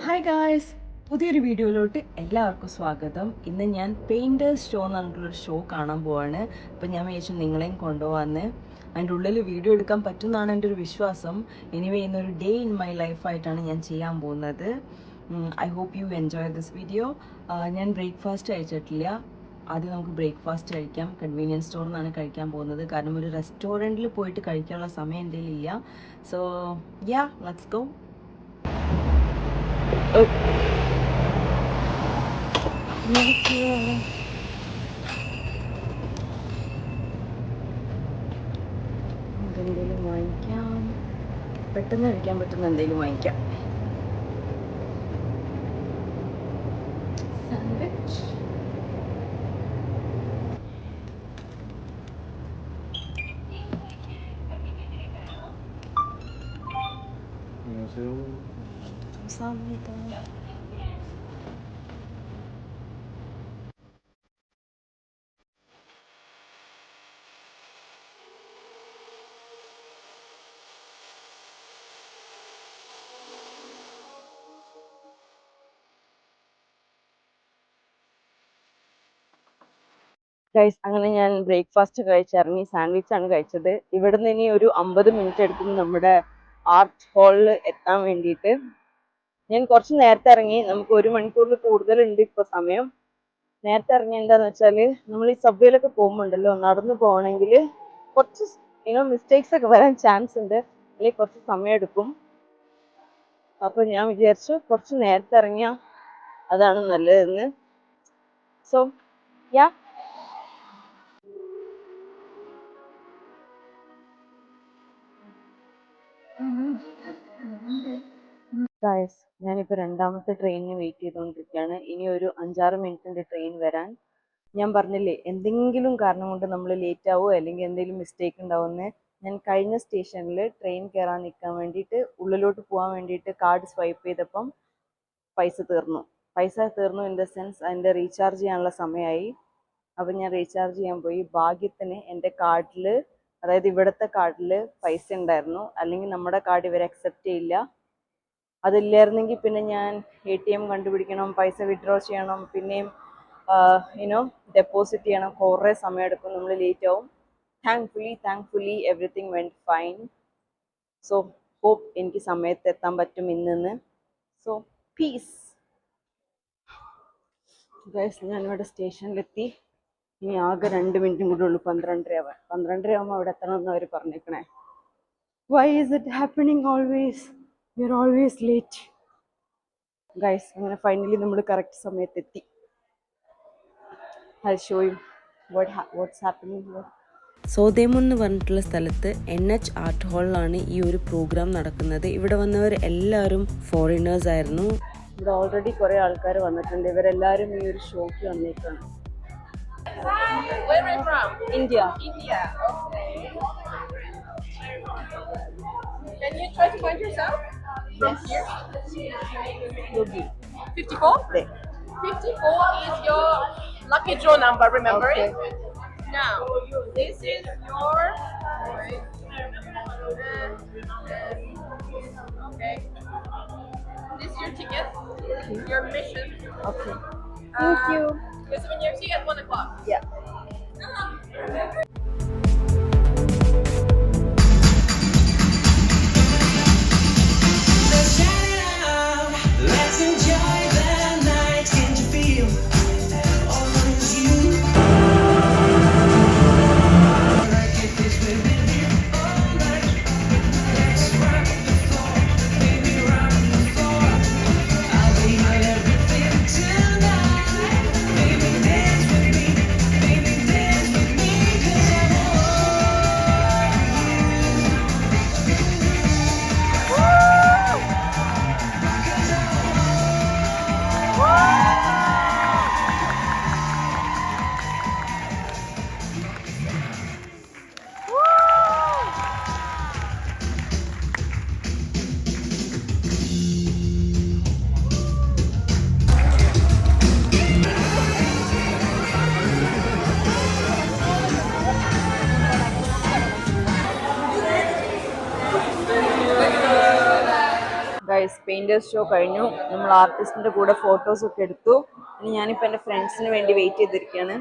Hi guys, പുതിയൊരു വീഡിയോയിലോട്ട് എല്ലാവർക്കും സ്വാഗതം. ഇന്ന് ഞാൻ പെയിൻറ്റേഴ്സ് ഷോ എന്ന് പറഞ്ഞിട്ടുള്ളൊരു ഷോ കാണാൻ പോവാണ്. അപ്പം ഞാൻ വിചാരിച്ചു നിങ്ങളെയും കൊണ്ടുപോകാമെന്ന്. അതിൻ്റെ ഉള്ളിൽ വീഡിയോ എടുക്കാൻ പറ്റുമെന്നാണ് എൻ്റെ ഒരു വിശ്വാസം. എനിവേ ഇന്നൊരു ഡേ ഇൻ മൈ ലൈഫായിട്ടാണ് ഞാൻ ചെയ്യാൻ പോകുന്നത്. I hope you enjoy this video. ഞാൻ ബ്രേക്ക്ഫാസ്റ്റ് കഴിച്ചിട്ടില്ല. ആദ്യം നമുക്ക് ബ്രേക്ക്ഫാസ്റ്റ് കഴിക്കാം. കൺവീനിയൻസ് സ്റ്റോറിൽ നിന്നാണ് കഴിക്കാൻ പോകുന്നത്. കാരണം ഒരു റെസ്റ്റോറൻറ്റിൽ പോയിട്ട് കഴിക്കാനുള്ള സമയം എൻ്റെ കയ്യിലില്ല. So yeah, let's go. എന്തെങ്കിലും വാങ്ങിക്കാം, പെട്ടെന്ന് കഴിക്കാൻ പറ്റുന്ന എന്തെങ്കിലും വാങ്ങിക്കാം. സാൻഡ്വിച്ച്. 감사합니다. ഗൈസ്, അങ്ങനെ ഞാൻ ബ്രേക്ക്ഫാസ്റ്റ് കഴിച്ചിറങ്ങി. സാൻഡ്വിച്ചാണ് കഴിച്ചത്. ഇവിടുന്ന് ഇനി ഒരു 50 മിനിറ്റ് എടുക്കും നമ്മുടെ ആർട്ട് ഹാളിൽ എത്താൻ വേണ്ടിയിട്ട്. ഞാൻ കുറച്ച് നേരത്തെ ഇറങ്ങി. നമുക്ക് 1 മണിക്കൂറിൽ കൂടുതലുണ്ട് ഇപ്പോൾ സമയം. നേരത്തെ ഇറങ്ങി എന്താന്ന് വെച്ചാൽ, നമ്മൾ ഈ സബ്വേയിലൊക്കെ പോകുമ്പോണ്ടല്ലോ, നടന്നു പോകണമെങ്കിൽ കുറച്ച് മിസ്റ്റേക്സ് ഒക്കെ വരാൻ ചാൻസ് ഉണ്ട്, അല്ലെങ്കിൽ കുറച്ച് സമയം എടുക്കും. അപ്പോൾ ഞാൻ വിചാരിച്ചു കുറച്ച് നേരത്തെ ഇറങ്ങിയാൽ അതാണ് നല്ലതെന്ന്. സോ യാ, ഗായ്സ്, ഞാനിപ്പോൾ രണ്ടാമത്തെ ട്രെയിനിന് വെയിറ്റ് ചെയ്തുകൊണ്ടിരിക്കുകയാണ്. ഇനി ഒരു 5-6 മിനിറ്റിൻ്റെ ട്രെയിൻ വരാൻ. ഞാൻ പറഞ്ഞില്ലേ, എന്തെങ്കിലും കാരണം കൊണ്ട് നമ്മൾ ലേറ്റ് ആവുമോ അല്ലെങ്കിൽ എന്തെങ്കിലും മിസ്റ്റേക്ക് ഉണ്ടാവുമെന്ന്. ഞാൻ കഴിഞ്ഞ സ്റ്റേഷനിൽ ട്രെയിൻ കയറാൻ നിൽക്കാൻ വേണ്ടിയിട്ട്, ഉള്ളിലോട്ട് പോകാൻ വേണ്ടിയിട്ട് കാർഡ് സ്വൈപ്പ് ചെയ്തപ്പം പൈസ തീർന്നു ഇൻ ദ സെൻസ് അതിൻ്റെ റീചാർജ് ചെയ്യാനുള്ള സമയമായി. അപ്പം ഞാൻ റീചാർജ് ചെയ്യാൻ പോയി. ഭാഗ്യത്തിന് എൻ്റെ കാർഡിൽ, അതായത് ഇവിടുത്തെ കാർഡിൽ പൈസ ഉണ്ടായിരുന്നു. അല്ലെങ്കിൽ നമ്മുടെ കാർഡ് ഇവർ അക്സെപ്റ്റ് ചെയ്യില്ല. അതില്ലായിരുന്നെങ്കിൽ പിന്നെ ഞാൻ ATM കണ്ടുപിടിക്കണം, പൈസ വിഡ്രോ ചെയ്യണം, പിന്നെയും ഡെപ്പോസിറ്റ് ചെയ്യണം. കുറേ സമയം എടുക്കും, നമ്മൾ ലേറ്റ് ആവും. Thankfully everything went fine. So hope എനിക്ക് സമയത്ത് എത്താൻ പറ്റും ഇന്ന്. So peace guys. ഞാനിവിടെ സ്റ്റേഷനിലെത്തി. ഇനി ആകെ 2 മിനിറ്റും കൂടെ ഉള്ളൂ 12:30 ആവാൻ. 12:30 ആകുമ്പോൾ അവിടെ എത്തണമെന്ന് അവർ പറഞ്ഞേക്കണേ. Why is it happening always? We are always late guys. അങ്ങനെ ഫൈനലി നമ്മൾ കറക്റ്റ് സമയത്തെത്തി. I'll show you what's happening here. സോദേമുൻ എന്ന് പറഞ്ഞിട്ടുള്ള സ്ഥലത്ത് NH ആർട്ട് ഹാളിലാണ് ഈ ഒരു പ്രോഗ്രാം നടക്കുന്നത്. ഇവിടെ വന്നവർ എല്ലാവരും ഫോറിനേഴ്സ് ആയിരുന്നു. ഇവിടെ ഓൾറെഡി കുറേ ആൾക്കാർ വന്നിട്ടുണ്ട്. ഇവരെല്ലാവരും ഈ ഒരു ഷോയ്ക്ക് വന്നേക്കാണ്. Where are you from? India. India. Okay. Can you try to find yourself? From Yes. here? Yogi. 54? There. 54 is your lucky draw number, remember Okay. it? Now, this is your... Okay. This is your ticket, your mission. Okay. Thank you. Your souvenir tea at 1 o'clock. Yeah. Let's enjoy the night. Can you feel always you? Like if it's with you all night. Let's rock the floor, baby, rock the floor. I'll be everything tonight. Baby, dance with me, baby, dance with me. 'Cause guys painters show കഴിഞ്ഞു. നമ്മൾ ആർട്ടിസ്റ്റിന്റെ കൂടെ photos ഒക്കെ എടുത്തു. ഇനി ഞാനിപ്പോൾ എൻ്റെ ഫ്രണ്ട്സിന് വേണ്ടി വെയിറ്റ് ചെയ്തിരിക്കുകയാണ്.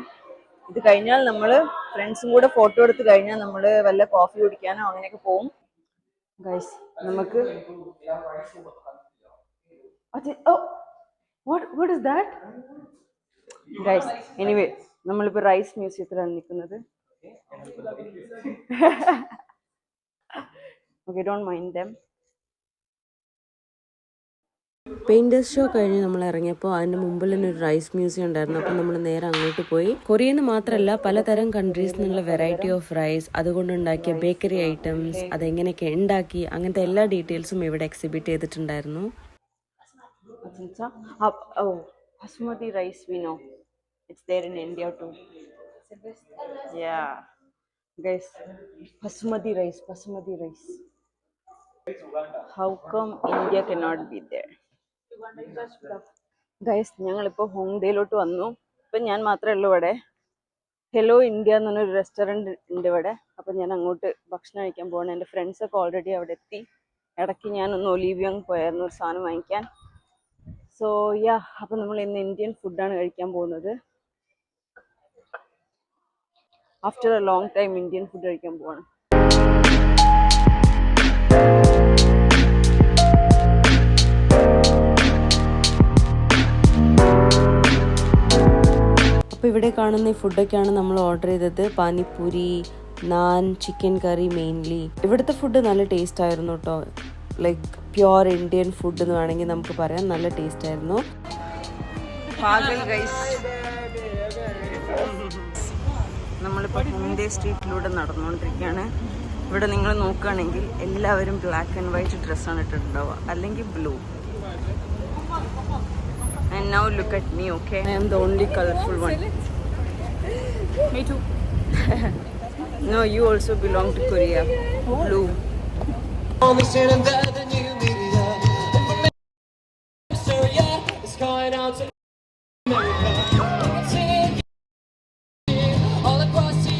ഇത് കഴിഞ്ഞാൽ നമ്മൾ ഫ്രണ്ട്സും കൂടെ ഫോട്ടോ എടുത്ത് കഴിഞ്ഞാൽ നമ്മൾ വല്ല കോഫി കുടിക്കാനോ അങ്ങനെയൊക്കെ പോകും. ഗൈസ് നമുക്ക് what is that? Guys anyway നമ്മളിപ്പോൾ റൈസ് മ്യൂസിയത്തിലാണ് നിൽക്കുന്നത്. Okay, don't mind dum. Painters show കഴിഞ്ഞ് നമ്മൾ ഇറങ്ങിയപ്പോൾ അതിൻ്റെ മുമ്പിൽ തന്നെ ഒരു റൈസ് മ്യൂസിയം ഉണ്ടായിരുന്നു. അപ്പോൾ നമ്മൾ നേരെ അങ്ങോട്ട് പോയി. കൊറിയയിൽ നിന്ന് മാത്രമല്ല പലതരം കൺട്രീസിൽ നിന്നുള്ള വെറൈറ്റി ഓഫ് റൈസ്, അതുകൊണ്ടുണ്ടാക്കിയ ബേക്കറി ഐറ്റംസ്, അതെങ്ങനെയൊക്കെ ഉണ്ടാക്കി, അങ്ങനത്തെ എല്ലാ ഡീറ്റെയിൽസും ഇവിടെ എക്സിബിറ്റ് ചെയ്തിട്ടുണ്ടായിരുന്നു. Basmati rice we know. It's there in India too. Yeah. Guys, Basmati rice. How come India cannot be there? Guys ഞങ്ങളിപ്പോൾ ഹോങ്ഡേയിലോട്ട് വന്നു. ഇപ്പം ഞാൻ മാത്രമേ ഉള്ളൂ ഇവിടെ. ഹെലോ ഇന്ത്യ എന്ന് പറഞ്ഞൊരു റെസ്റ്റോറൻറ്റ് ഉണ്ട് ഇവിടെ. അപ്പം ഞാൻ അങ്ങോട്ട് ഭക്ഷണം കഴിക്കാൻ പോകണം. എൻ്റെ ഫ്രണ്ട്സൊക്കെ ഓൾറെഡി അവിടെ എത്തി. ഇടയ്ക്ക് ഞാനൊന്ന് ഒലീവിയോങ് പോയായിരുന്നു ഒരു സാധനം വാങ്ങിക്കാൻ. സോ യാ, അപ്പം നമ്മൾ ഇന്ന് ഇന്ത്യൻ ഫുഡാണ് കഴിക്കാൻ പോകുന്നത്. After A long time Indian food കഴിക്കാൻ പോവാണ്. അപ്പോൾ ഇവിടെ കാണുന്ന ഈ ഫുഡൊക്കെയാണ് നമ്മൾ ഓർഡർ ചെയ്തത്. പാനിപ്പൂരി, നാൻ, ചിക്കൻ കറി മെയിൻലി. ഇവിടുത്തെ ഫുഡ് നല്ല ടേസ്റ്റ് ആയിരുന്നു കേട്ടോ. ലൈക്ക് പ്യുവർ ഇന്ത്യൻ ഫുഡ് എന്ന് വേണമെങ്കിൽ നമുക്ക് പറയാം. നല്ല ടേസ്റ്റ് ആയിരുന്നു. നമ്മളിപ്പോൾ ഹോങ്ഡേ സ്ട്രീറ്റിലൂടെ നടന്നുകൊണ്ടിരിക്കുകയാണ്. ഇവിടെ നിങ്ങൾ നോക്കുകയാണെങ്കിൽ എല്ലാവരും ബ്ലാക്ക് ആൻഡ് വൈറ്റ് ഡ്രസ്സാണ് ഇട്ടിട്ടുണ്ടാവുക, അല്ലെങ്കിൽ blue. And now look at me, okay? I am the only colorful one. Me too. No, you also belong to Korea. Blue. Only standing there, the new media. So yeah, it's going out to all across the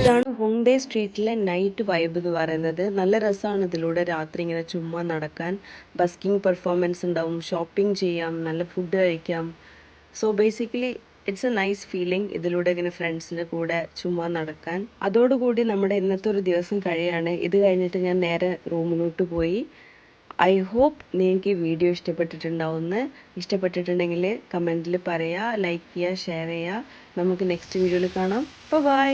ഇതാണ് ഹോങ്ഡേ സ്ട്രീറ്റിലെ night vibe എന്ന് പറയുന്നത്. നല്ല രസമാണ് ഇതിലൂടെ രാത്രി ഇങ്ങനെ ചുമ്മാ നടക്കാൻ. ബസ്കിംഗ് പെർഫോമൻസ് ഉണ്ടാവും, ഷോപ്പിംഗ് ചെയ്യാം, നല്ല ഫുഡ് കഴിക്കാം. So basically it's A nice feeling ഇതിലൂടെ ഇങ്ങനെ ഫ്രണ്ട്സിൻ്റെ കൂടെ ചുമ്മാ നടക്കാൻ. അതോടുകൂടി നമ്മുടെ ഇന്നത്തെ ഒരു ദിവസം കഴിയാണ്. ഇത് കഴിഞ്ഞിട്ട് ഞാൻ നേരെ റൂമിലോട്ട് പോയി. ഐ ഹോപ്പ് നിങ്ങൾക്ക് ഈ വീഡിയോ ഇഷ്ടപ്പെട്ടിട്ടുണ്ടാവുമെന്ന്. ഇഷ്ടപ്പെട്ടിട്ടുണ്ടെങ്കിൽ കമൻറ്റിൽ പറയുക, ലൈക്ക് ചെയ്യുക, ഷെയർ ചെയ്യുക. നമുക്ക് നെക്സ്റ്റ് വീഡിയോയിൽ കാണാം. ബൈ.